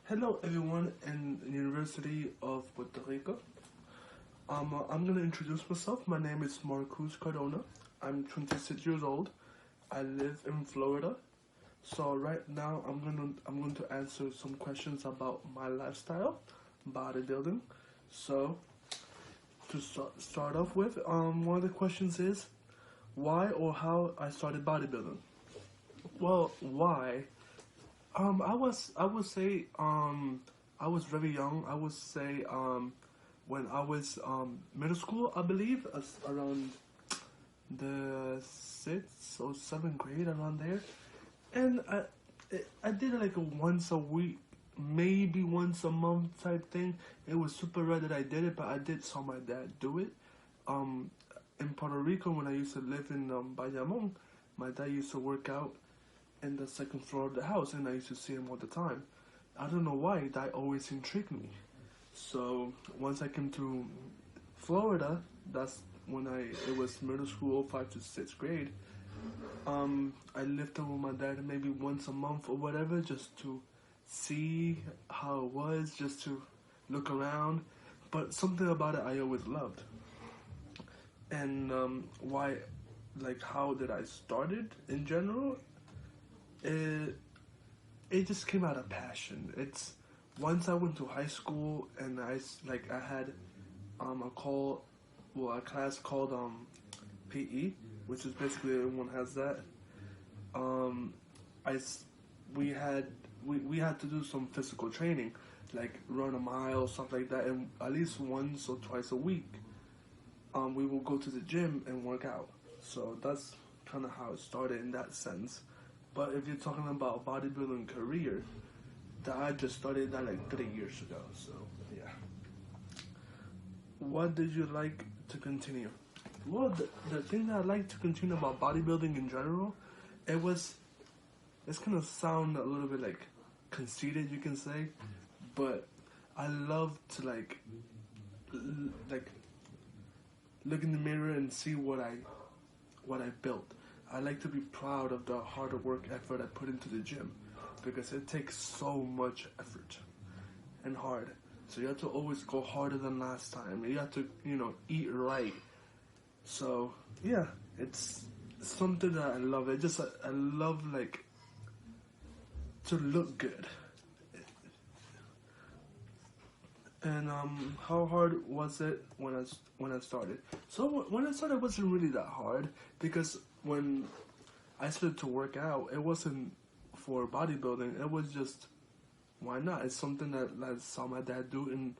Hello everyone in the University of Puerto Rico. I'm gonna introduce myself. My name is Markuz Cardona. I'm 26 years old. I live in Florida. So right now I'm going to answer some questions about my lifestyle, bodybuilding. So to start off with, one of the questions is why or how I started bodybuilding. Well, why? I would say I was very young. I would say when I was middle school, I believe, around the sixth or seventh grade, around there, and I did it like a once a week, maybe once a month type thing. It was super rare that I did it, but I did saw my dad do it. Um, in Puerto Rico, when I used to live in Bayamon, my dad used to work out in the second floor of the house, and I used to see him all the time. I don't know why that always intrigued me. So once I came to Florida, that's when it was middle school, 5 to 6th grade. I lived there with my dad maybe once a month or whatever, just to see how it was, just to look around. But something about it I always loved, and why, like how did I started in general? It it just came out of passion. It's once I went to high school and I had a call, well, a class called PE, which is basically everyone has that. Um, I we had we had to do some physical training, like run a mile, stuff like that, and at least once or twice a week, we will go to the gym and work out. So that's kind of how it started in that sense. But if you're talking about bodybuilding career, that I just started that like 3 years ago. So yeah. What did you like to continue? Well, the thing that I like to continue about bodybuilding in general, it was it's gonna sound a little bit like conceited, you can say, but I love to like look in the mirror and see what I built. I like to be proud of the hard work effort I put into the gym, because it takes so much effort and hard. So you have to always go harder than last time. You have to, eat right. So yeah, it's something that I love. I love like to look good. And how hard was it when I started? So when I started, it wasn't really that hard, because when I started to work out, it wasn't for bodybuilding. It was just, why not? It's something that I saw my dad do, and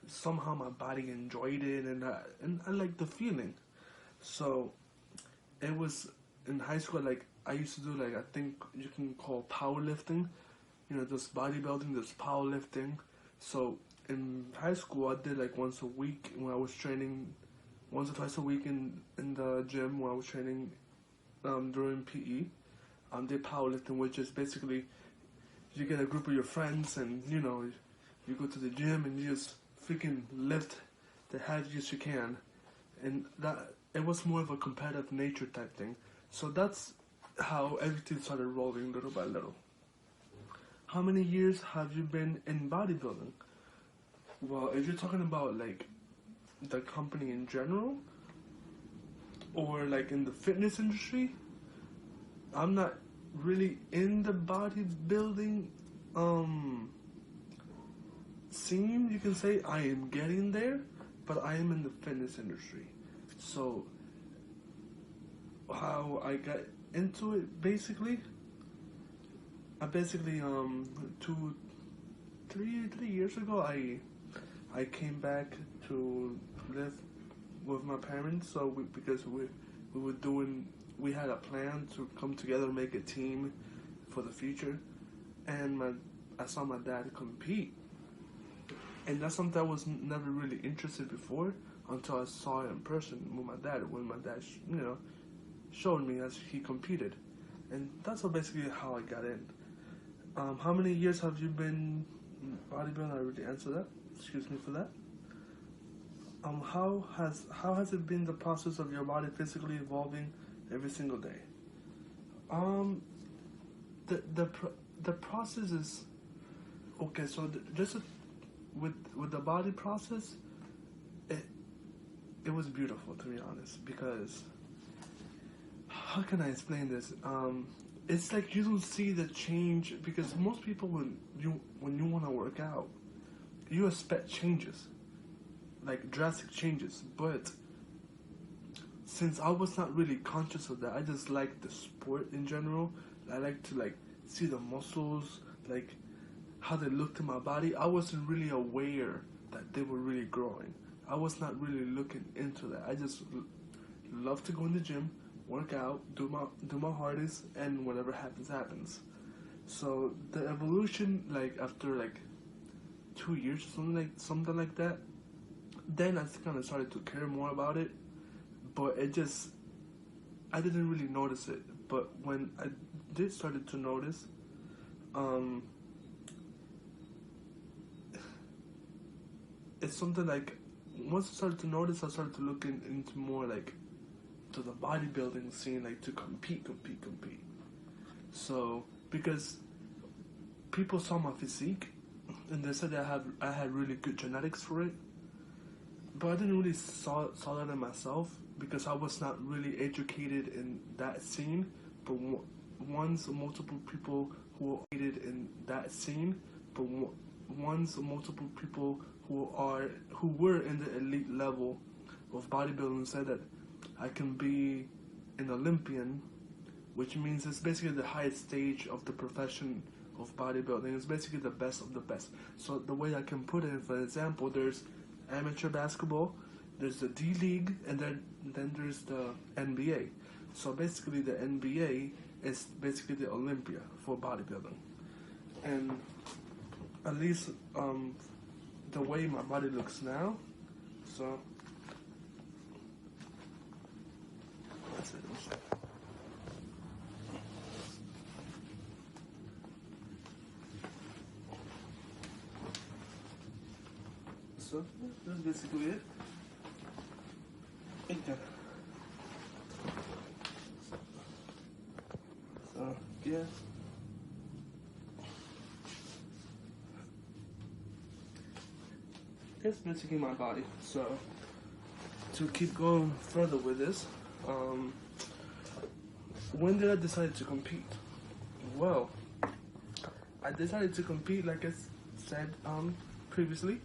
somehow my body enjoyed it, and I liked the feeling. So it was in high school. Like I used to do, like, I think you can call powerlifting. Just bodybuilding, just powerlifting. So in high school, I did like once a week when I was training, once or twice a week in the gym when I was training during PE. Did powerlifting, which is basically you get a group of your friends, and you go to the gym and you just freaking lift the heaviest you can, and that it was more of a competitive nature type thing. So that's how everything started rolling little by little. How many years have you been in bodybuilding? Well, if you're talking about like the company in general, or like in the fitness industry, I'm not really in the bodybuilding scene, you can say. I am getting there, but I am in the fitness industry. So how I got into it, basically, I basically 3 years ago, I came back to live with my parents. So because we were doing, we had a plan to come together and make a team for the future, and I saw my dad compete, and that's something I was never really interested before, until I saw it in person with my dad, when my dad showed me as he competed, and that's basically how I got in. How many years have you been bodybuilding? I already answered that. Excuse me for that. How has it been, the process of your body physically evolving every single day? Um, the process is Okay, so just with the body process, it was beautiful, to be honest, because how can I explain this? It's like you don't see the change, because most people when you want to work out, you expect changes, like drastic changes. But since I was not really conscious of that, I just like the sport in general. I like to like see the muscles, like how they looked in my body. I wasn't really aware that they were really growing. I was not really looking into that. I just love to go in the gym, work out, do my hardest, and whatever happens happens. So the evolution, like after like 2 years or something like that, then I kind of started to care more about it. But I didn't really notice it. But when I did started to notice, it's something like once I started to notice, I started to look into more like to the bodybuilding scene, like to compete. So because people saw my physique and they said that I had really good genetics for it, but I didn't really saw that in myself because I was not really educated in that scene. But once multiple people who are educated in that scene, but once multiple people who were in the elite level of bodybuilding said that I can be an Olympian, which means it's basically the highest stage of the profession of bodybuilding. It's basically the best of the best. So the way I can put it, for example, there's amateur basketball, there's the D League, and then there's the NBA. So basically the NBA is basically the Olympia for bodybuilding. And at least the way my body looks now, so that's it. So that's basically it. Okay. So yeah. That's basically my body. So to keep going further with this, when did I decide to compete? Well, I decided to compete, like I said previously.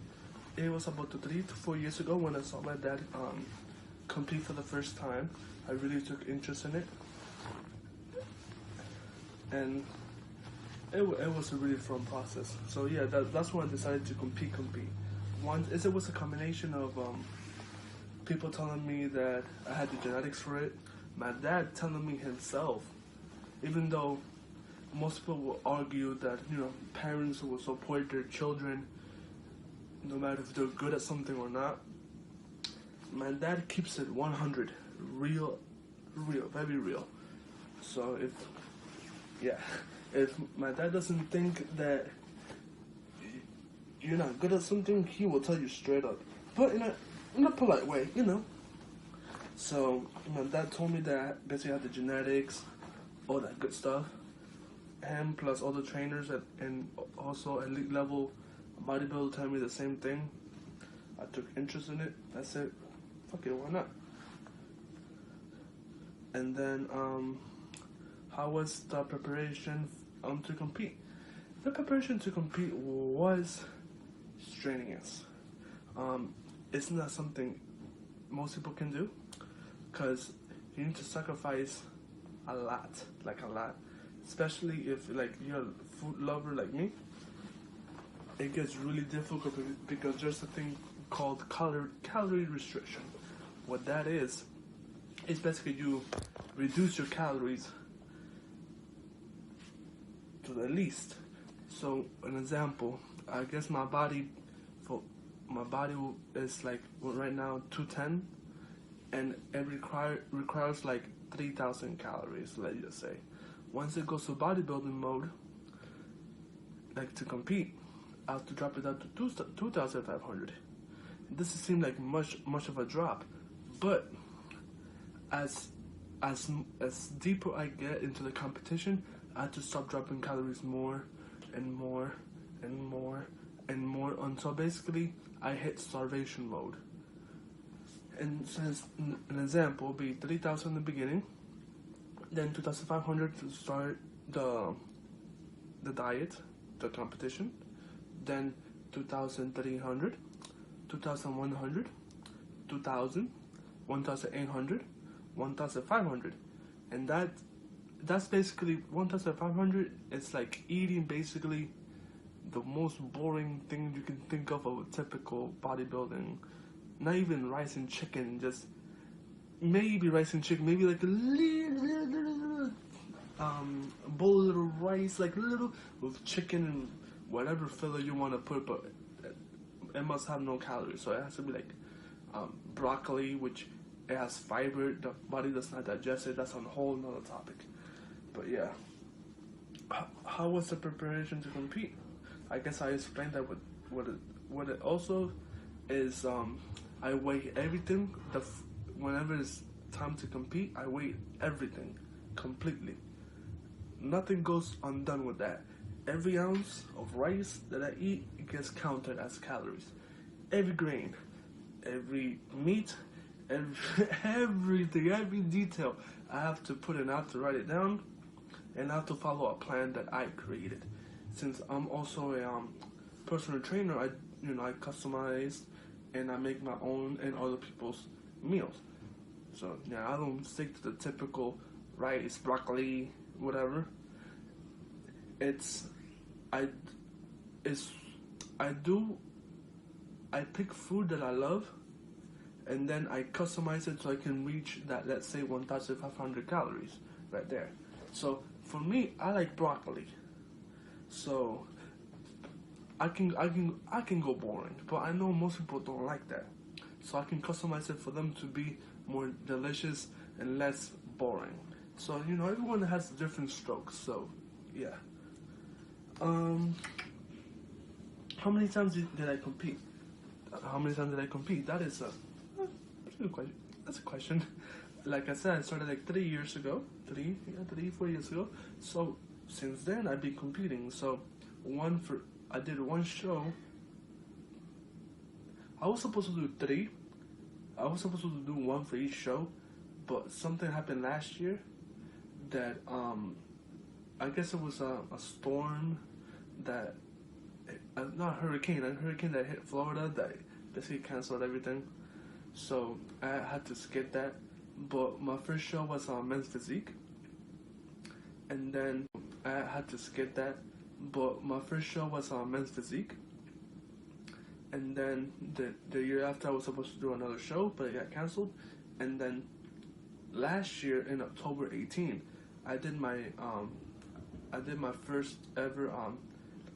It was about 3 to 4 years ago when I saw my dad compete for the first time. I really took interest in it, and it was a really fun process. So yeah, that's when I decided to compete. One is it was a combination of people telling me that I had the genetics for it, my dad telling me himself, even though most people will argue that, parents will support their children no matter if they're good at something or not. My dad keeps it 100, real, very real. So if my dad doesn't think that you're not good at something, he will tell you straight up, but in a polite way, So my dad told me that basically I had the genetics, all that good stuff, him plus all the trainers and also elite level bodybuilder tell me the same thing. I took interest in it. I said, fuck it, why not? And then how was the preparation to compete? The preparation to compete was strenuous. It's not something most people can do, because you need to sacrifice a lot, especially if you're a food lover like me. It gets really difficult because there's a thing called calorie restriction. What that is basically you reduce your calories to the least. So an example, I guess my body is right now 210, and it requires 3,000 calories, let's just say. Once it goes to bodybuilding mode, to compete, I have to drop it down to 2,500. It doesn't seem like much of a drop, but as deeper I get into the competition, I have to stop dropping calories more and more and more and more until basically I hit starvation mode. And since an example would be 3,000 in the beginning, then 2,500 to start the diet, the competition, then 2,300, 2,100, 2,000, 1,800, 1,500, and that's basically 1,500. It's like eating basically the most boring thing you can think of a typical bodybuilding. Not even rice and chicken, just maybe rice and chicken, maybe like a little bowl of little rice, like little with chicken and whatever filler you want to put, but it must have no calories. So it has to be like broccoli, which it has fiber. The body does not digest it. That's on a whole nother topic. But yeah, how was the preparation to compete? I guess I explained that. What it also is, I weigh everything. Whenever it's time to compete, I weigh everything completely. Nothing goes undone with that. Every ounce of rice that I eat, it gets counted as calories. Every grain, every meat, everything, every detail, I have to put it out to write it down, and I have to follow a plan that I created. Since I'm also a personal trainer, I customize and I make my own and other people's meals. So yeah, I don't stick to the typical rice, broccoli, whatever. I pick food that I love, and then I customize it so I can reach that, let's say 1,500 calories right there. So for me, I like broccoli. So I can go boring, but I know most people don't like that. So I can customize it for them to be more delicious and less boring. So everyone has different strokes. So yeah. How many times did I compete? How many times did I compete? That is a good question. That's a question. Like I said, I started like 4 years ago. So since then, I've been competing. So I did one show. I was supposed to do 3. I was supposed to do 1 for each show, but something happened last year that I guess it was a storm that not a hurricane that hit Florida that basically canceled everything. So I had to skip that. But my first show was on men's physique, and then I had to skip that. But my first show was on men's physique, and then the year after I was supposed to do another show, but it got canceled. And then last year in October 18, I did my first ever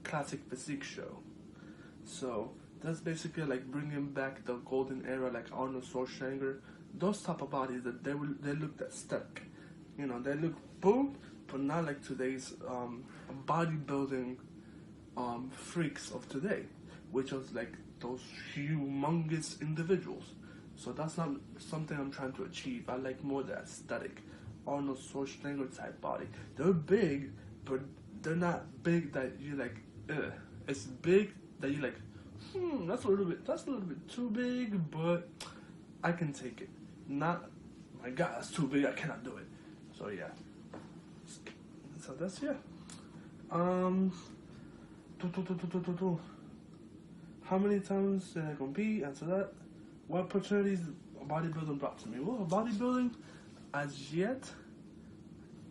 classic physique show. So that's basically like bringing back the golden era, like Arnold Schwarzenegger, those type of bodies that they look aesthetic. They look boom, but not like today's bodybuilding freaks of today, which was like those humongous individuals. So that's not something I'm trying to achieve. I like more the aesthetic Arnold Schwarzenegger type body. They're big, but they're not big that you're like, ugh. It's big that you're like, that's a little bit too big, but I can take it. Not, my God, that's too big, I cannot do it. So yeah. So that's, yeah. How many times did I compete? Answer that. What opportunities bodybuilding brought to me? Well, bodybuilding, as yet,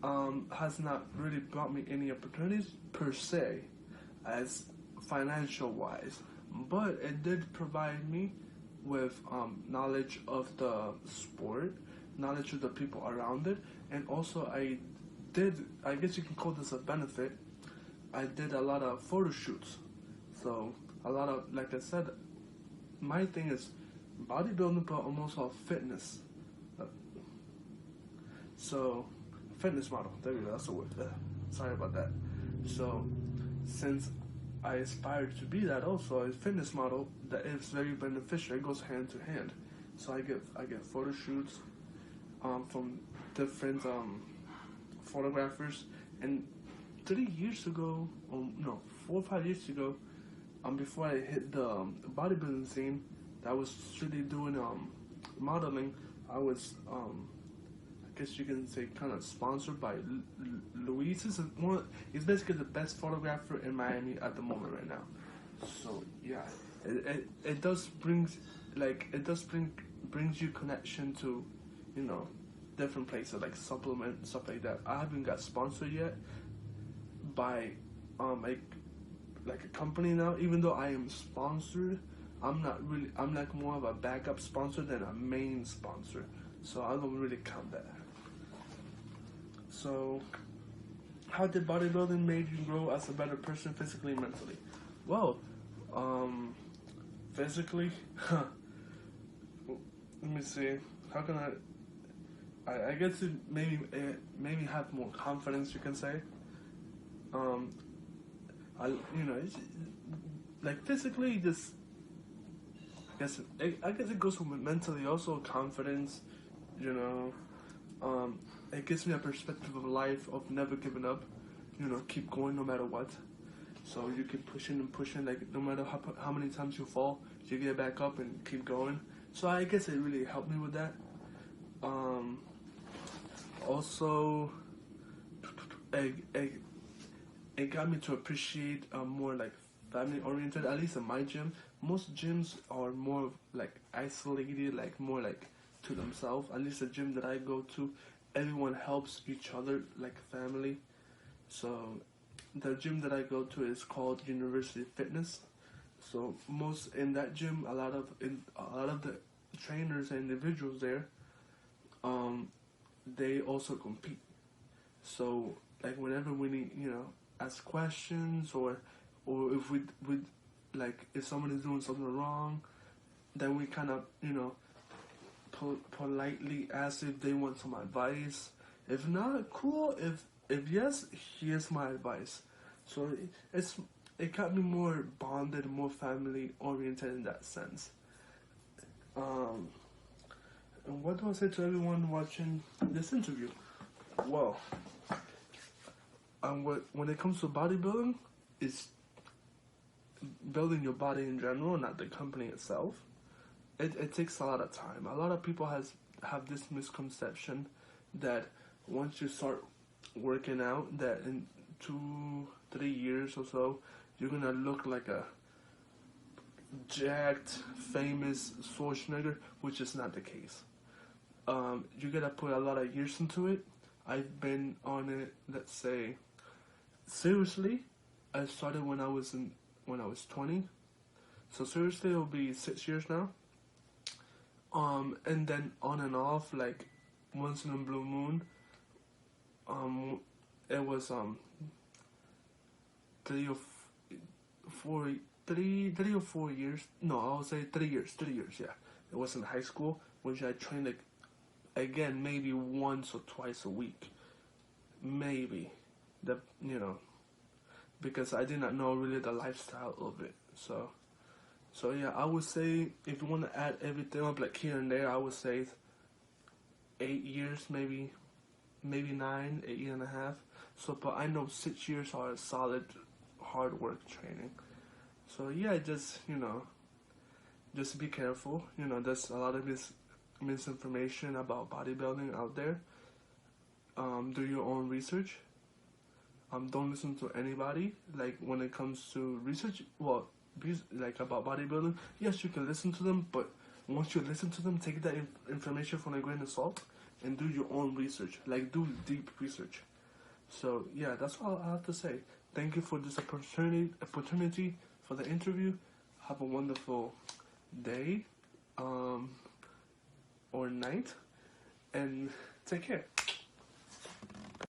has not really brought me any opportunities per se, as financial wise, but it did provide me with knowledge of the sport, knowledge of the people around it, and also I guess you can call this a benefit, I did a lot of photo shoots. So a lot of, like I said, my thing is bodybuilding, but almost all fitness. So fitness model, there we go, that's the word. Sorry about that. So since I aspired to be that also, a fitness model, that is very beneficial. It goes hand to hand. So I get photo shoots from different photographers. And 4 or 5 years ago, before I hit the bodybuilding scene, I was strictly doing modeling. I was I guess you can say kind of sponsored by Luis. He's basically the best photographer in Miami at the moment right now. So yeah, it does brings brings you connection to, you know, different places like supplement stuff like that. I haven't got sponsored yet by like a company now. Even though I am sponsored, I'm not really. I'm like more of a backup sponsor than a main sponsor. So I don't really count that. So, how did bodybuilding made you grow as a better person physically and mentally? Well, physically, let me see. How can I guess it maybe have more confidence. You can say. It's, like physically, just I guess it goes with mentally also confidence. You know, it gives me a perspective of life of never giving up. You know, keep going no matter what. So you keep pushing and pushing. Like no matter how many times you fall, you get back up and keep going. So I guess it really helped me with that. Also, it got me to appreciate more like family oriented. At least in my gym, most gyms are more like isolated, like more like to themselves. At least the gym that I go to, everyone helps each other like family. So the gym that I go to is called University Fitness. So most in that gym, a lot of the trainers and individuals there, they also compete. So like whenever we need, you know, ask questions or if we like if someone is doing something wrong, then we kind of, you know, politely ask if they want some advice. If not, cool. If yes, here's my advice. So it got me more bonded, more family oriented in that sense. And what do I say to everyone watching this interview? Well, when it comes to bodybuilding, it's building your body in general, not the company itself. It takes a lot of time. A lot of people have this misconception that once you start working out, that in 2-3 years or so, you're gonna look like a jacked, famous Schwarzenegger, which is not the case. You gotta put a lot of years into it. I've been on it, let's say, seriously, I started when I was 20. So seriously, it'll be 6 years now. And then on and off, like once in a blue moon, it was 3 or 4 years. No, I would say 3 years. 3 years, yeah. It was in high school, which I trained like again maybe once or twice a week, maybe. Because I did not know really the lifestyle of it. So yeah, I would say if you want to add everything up like here and there, I would say 8 years, maybe 9, 8.5. So, but I know 6 years are a solid hard work training. So yeah, just be careful. There's a lot of misinformation about bodybuilding out there. Do your own research. Don't listen to anybody. Like when it comes to research, like about bodybuilding, yes, you can listen to them, but once you listen to them, take that information from a grain of salt and do your own research. Like do deep research. So yeah, that's all I have to say. Thank you for this opportunity for the interview. Have a wonderful day, or night, and take care.